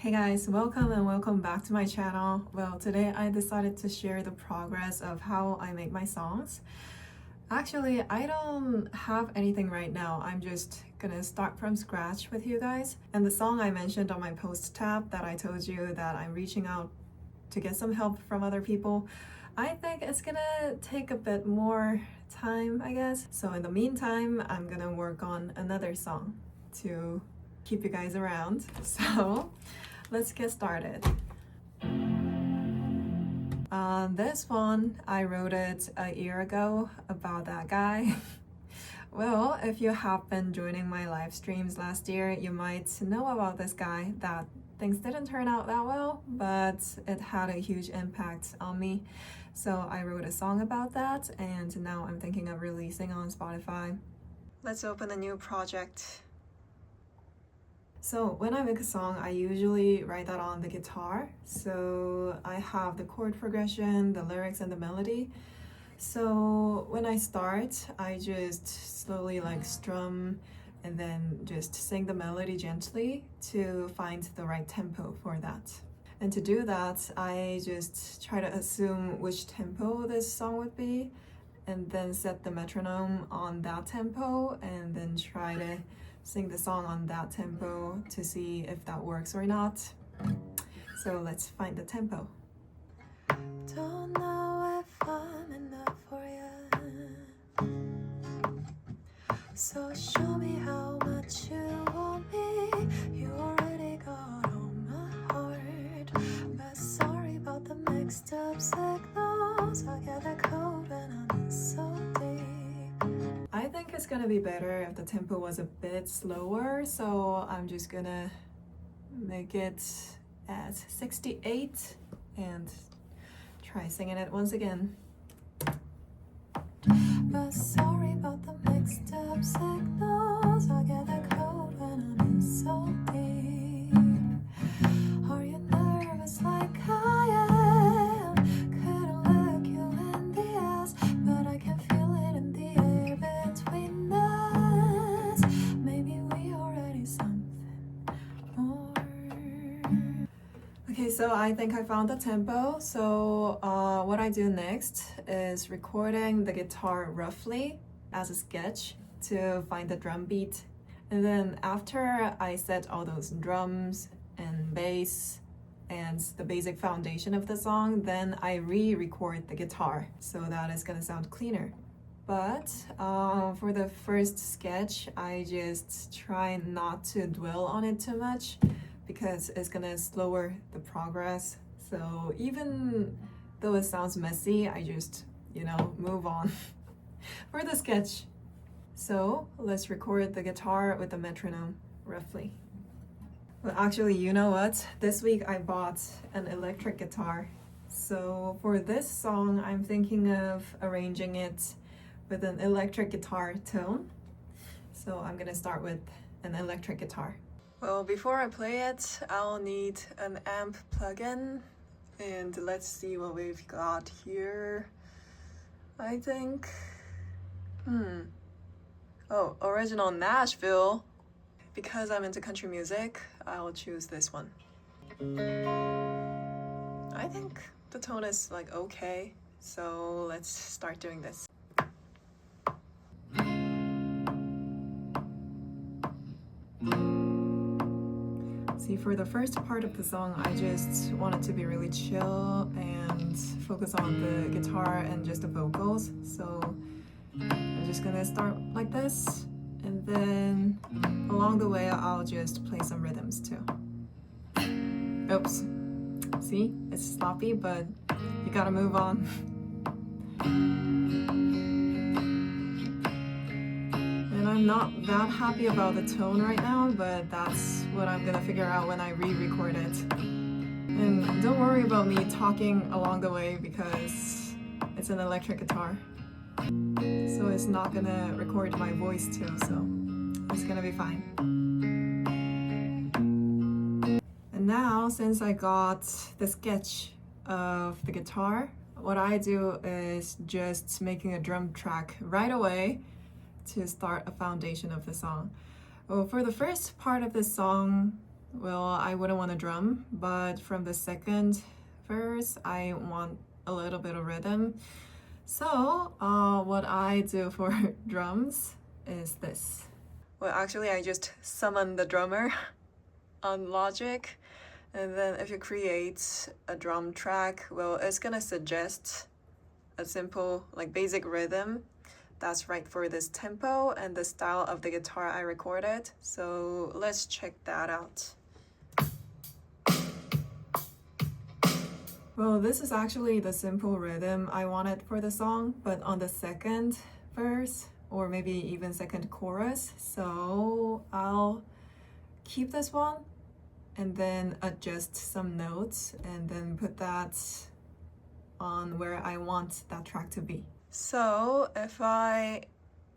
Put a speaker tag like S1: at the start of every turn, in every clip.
S1: Hey guys, welcome and welcome back to my channel. Well, today I decided to share the progress of how I make my songs. Actually, I don't have anything right now. I'm just gonna start from scratch with you guys. And the song I mentioned on my post tab that I told you that I'm reaching out to get some help from other people, I think it's gonna take a bit more time, I guess. So in the meantime, I'm gonna work on another song to keep you guys around. So let's get started. This one, I wrote it a year ago about that guy. Well, if you have been joining my live streams last year, you might know about this guy that things didn't turn out that well, but it had a huge impact on me. So I wrote a song about that, and now I'm thinking of releasing on Spotify. Let's open a new project. So when I make a song, I usually write that on the guitar. So I have the chord progression, the lyrics, and the melody. So when I start, I just slowly strum and then just sing the melody gently to find the right tempo for that. And to do that, I just try to assume which tempo this song would be and then set the metronome on that tempo and then try to sing the song on that tempo to see if that works or not. So let's find the tempo. Don't know if I'm enough for you, so show me how much you want me. You already got on my heart, but sorry about the mixed up signals. I get the code when I'm in so deep. I think it's gonna be better if the tempo was a bit slower, so I'm just gonna make it at 68 and try singing it once again. But sorry about the mixed up signals. I get the code when I'm in so deep. Are you nervous like I am? Couldn't look you in the eyes, but I can feel it in the air between us. Maybe we already something more. Okay, so I think I found the tempo. So what I do next is recording the guitar roughly as a sketch to find the drum beat. And then after I set all those drums and bass and the basic foundation of the song, then I re-record the guitar so that it's gonna sound cleaner. But for the first sketch, I just try not to dwell on it too much because it's gonna slower the progress. So even though it sounds messy, I just, move on for the sketch. So let's record the guitar with the metronome roughly. Well, actually, you know what? This week I bought an electric guitar. So for this song, I'm thinking of arranging it with an electric guitar tone. So I'm gonna start with an electric guitar. Well, before I play it, I'll need an amp plugin. And let's see what we've got here. I think, oh, original Nashville. Because I'm into country music, I'll choose this one. I think the tone is okay, so let's start doing this. See, for the first part of the song, I just want it to be really chill and focus on the guitar and just the vocals. So I'm just gonna start like this, and then along the way, I'll just play some rhythms too. Oops. See, it's sloppy, but you gotta move on. And I'm not that happy about the tone right now, but that's what I'm gonna figure out when I re-record it. And don't worry about me talking along the way because it's an electric guitar. So it's not gonna record my voice too, so it's gonna be fine. And now, since I got the sketch of the guitar, what I do is just making a drum track right away to start a foundation of the song. Well, for the first part of the song, well, I wouldn't want a drum, but from the second verse, I want a little bit of rhythm. So, what I do for drums is this. Well, actually, I just summon the drummer on Logic, and then if you create a drum track, well, it's gonna suggest a simple, like basic rhythm that's right for this tempo and the style of the guitar I recorded. So let's check that out. Well, this is actually the simple rhythm I wanted for the song, but on the second verse, or maybe even second chorus. So I'll keep this one and then adjust some notes and then put that on where I want that track to be. So if I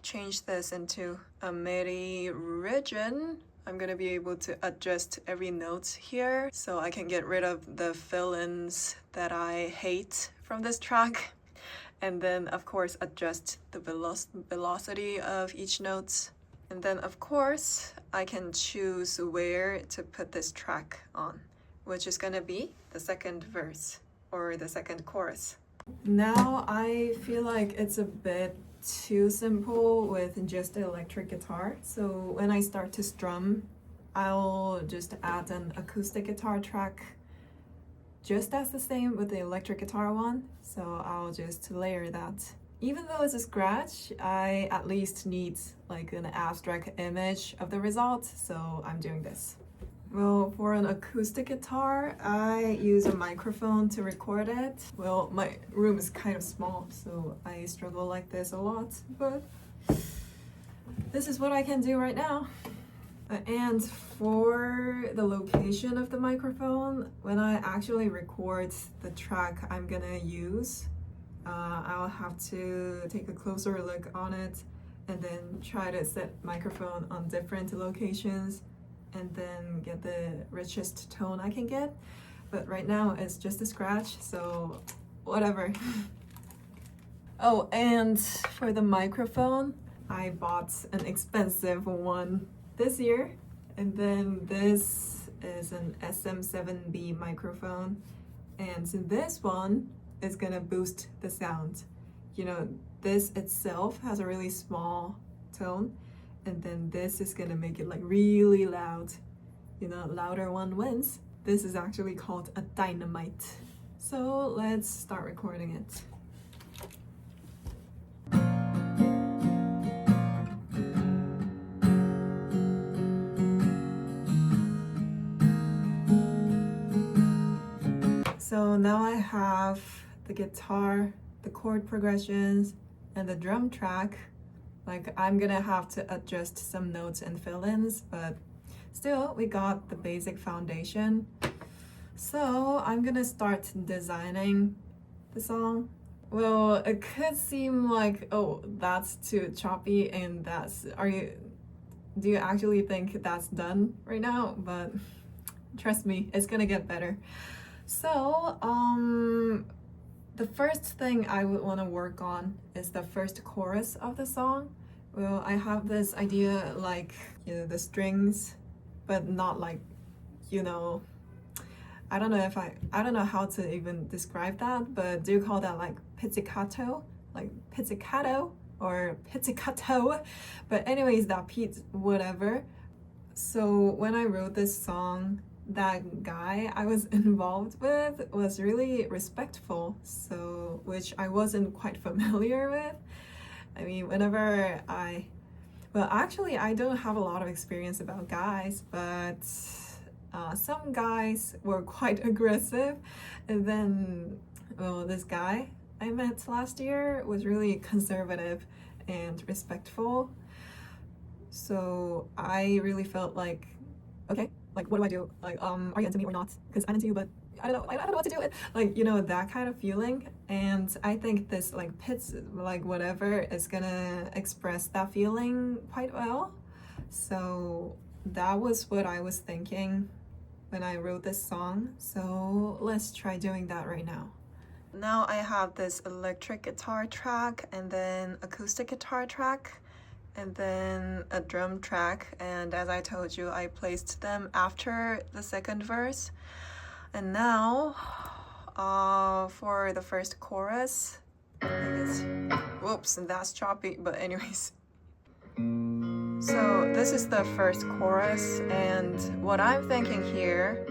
S1: change this into a MIDI region, I'm gonna be able to adjust every note here so I can get rid of the fill-ins that I hate from this track. And then of course adjust the velocity of each note. And then of course I can choose where to put this track on, which is gonna be the second verse or the second chorus. Now I feel like it's a bit too simple with just the electric guitar. So when I start to strum, I'll just add an acoustic guitar track just as the same with the electric guitar one. So I'll just layer that. Even though it's a scratch, I at least need like an abstract image of the result, so I'm doing this. Well, for an acoustic guitar, I use a microphone to record it. Well, my room is kind of small, so I struggle like this a lot, but this is what I can do right now. And for the location of the microphone, when I actually record the track I'm gonna use, I'll have to take a closer look on it and then try to set microphone on different locations and then get the richest tone I can get. But right now it's just a scratch, so whatever. Oh, and for the microphone, I bought an expensive one this year. And then this is an SM7B microphone. And this one is gonna boost the sound. You know, this itself has a really small tone, and then this is gonna make it like really loud. You know, louder one wins. This is actually called a dynamite. So let's start recording it. So now I have the guitar, the chord progressions, and the drum track. Like, I'm gonna have to adjust some notes and fill-ins, but still, we got the basic foundation. So I'm gonna start designing the song. Well, it could seem like, oh, that's too choppy and do you actually think that's done right now? But trust me, it's gonna get better. So, the first thing I would want to work on is the first chorus of the song. Well, I have this idea like, you know, the strings, but not like, you know, I don't know how to even describe that, but do you call that like pizzicato? Like pizzicato or pizzicato? But anyways, that whatever. So when I wrote this song, that guy I was involved with was really respectful, so which I wasn't quite familiar with. I mean, whenever well, actually, I don't have a lot of experience about guys, but some guys were quite aggressive. And then, well, this guy I met last year was really conservative and respectful. So I really felt like, okay, like, what do I do? Like, are you into me or not? Because I'm into you, but I don't know what to do with. Like, you know, that kind of feeling. And I think this, like, pits, like, whatever, is gonna express that feeling quite well. So that was what I was thinking when I wrote this song. So let's try doing that right now. Now I have this electric guitar track and then acoustic guitar track. and then a drum track, and as I told you, I placed them after the second verse. And now for the first chorus, I guess, whoops, that's choppy, but anyways. So this is the first chorus, and what I'm thinking here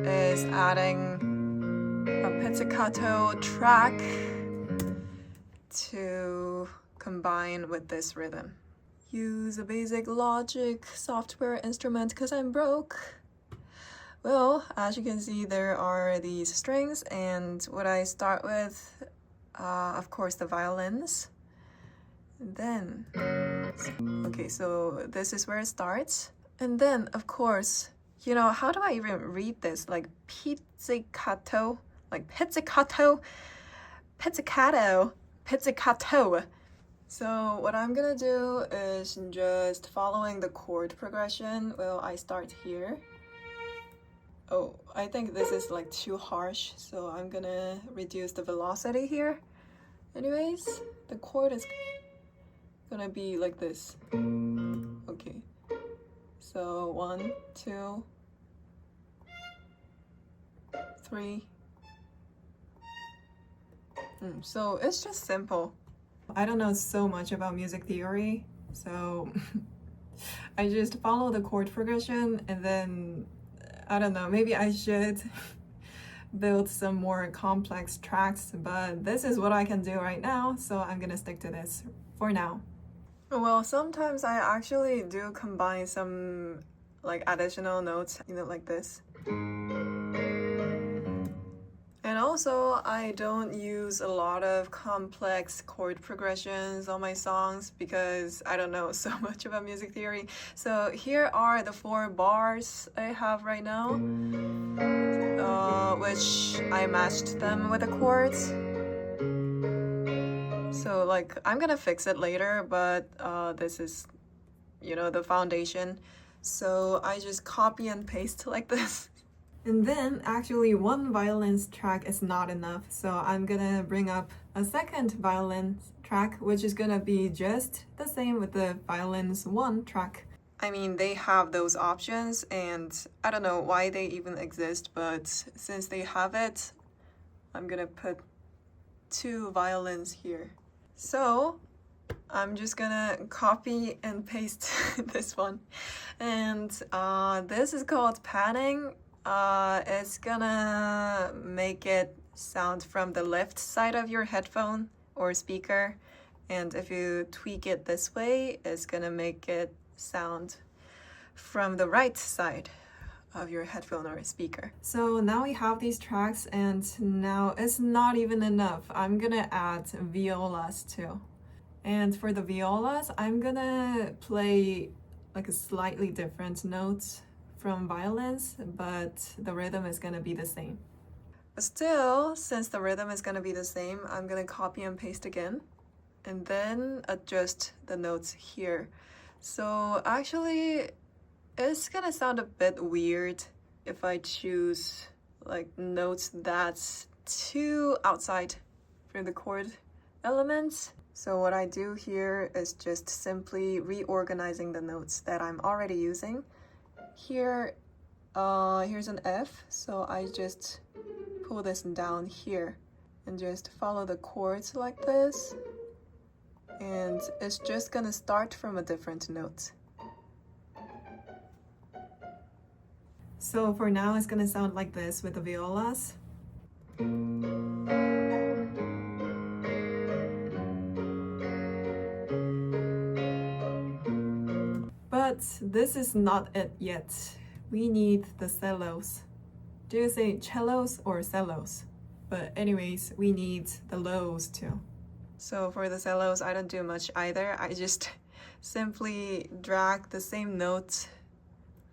S1: is adding a pizzicato track to combine with this rhythm. Use a basic Logic software instrument because I'm broke. Well, as you can see, there are these strings, and what I start with, of course, the violins. And then, okay, so this is where it starts. And then, of course, you know, how do I even read this? Like pizzicato, like pizzicato, pizzicato, pizzicato. So what I'm gonna do is just following the chord progression. Well, I start here. Oh, I think this is like too harsh, so I'm gonna reduce the velocity here. Anyways, the chord is gonna be like this. Okay, so 1, 2, 3. So it's just simple. I don't know so much about music theory, so I just follow the chord progression, and then I don't know, maybe I should build some more complex tracks, but this is what I can do right now, so I'm gonna stick to this for now. Well, sometimes I actually do combine some like additional notes, you know, like this. And also, I don't use a lot of complex chord progressions on my songs because I don't know so much about music theory. So here are the 4 bars I have right now, which I matched them with the chords. So like, I'm gonna fix it later, but this is, you know, the foundation. So I just copy and paste like this. And then actually one violin track is not enough, so I'm gonna bring up a second violin track, which is gonna be just the same with the violins 1 track. I mean, they have those options, and I don't know why they even exist, but since they have it, I'm gonna put 2 violins here. So I'm just gonna copy and paste this one. And this is called panning. It's gonna make it sound from the left side of your headphone or speaker, and if you tweak it this way, it's gonna make it sound from the right side of your headphone or speaker. So now we have these tracks, and now it's not even enough. I'm gonna add violas too. And for the violas, I'm gonna play like a slightly different note from violins, but the rhythm is gonna be the same. But still, since the rhythm is gonna be the same, I'm gonna copy and paste again, and then adjust the notes here. So actually, it's gonna sound a bit weird if I choose like notes that's too outside from the chord elements. So what I do here is just simply reorganizing the notes that I'm already using. Here, here's an F, so I just pull this down here and just follow the chords like this, and it's just gonna start from a different note. So for now, it's gonna sound like this with the violas. But this is not it yet. We need the cellos. Do you say cellos or cellos? But anyways, we need the lows too. So for the cellos, I don't do much either. I just simply drag the same notes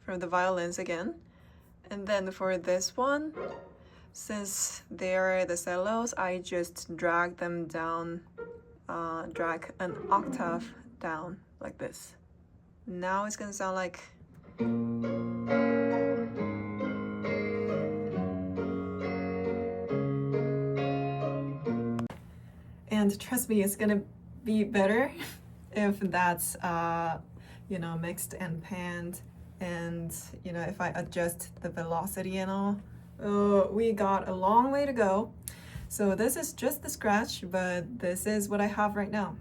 S1: from the violins again. And then for this one, since they're the cellos, I just drag them down, drag an octave down like this. Now it's gonna sound like... And trust me, it's gonna be better. if that's mixed and panned, and if I adjust the velocity and all. We got a long way to go. So this is just the scratch, but this is what I have right now.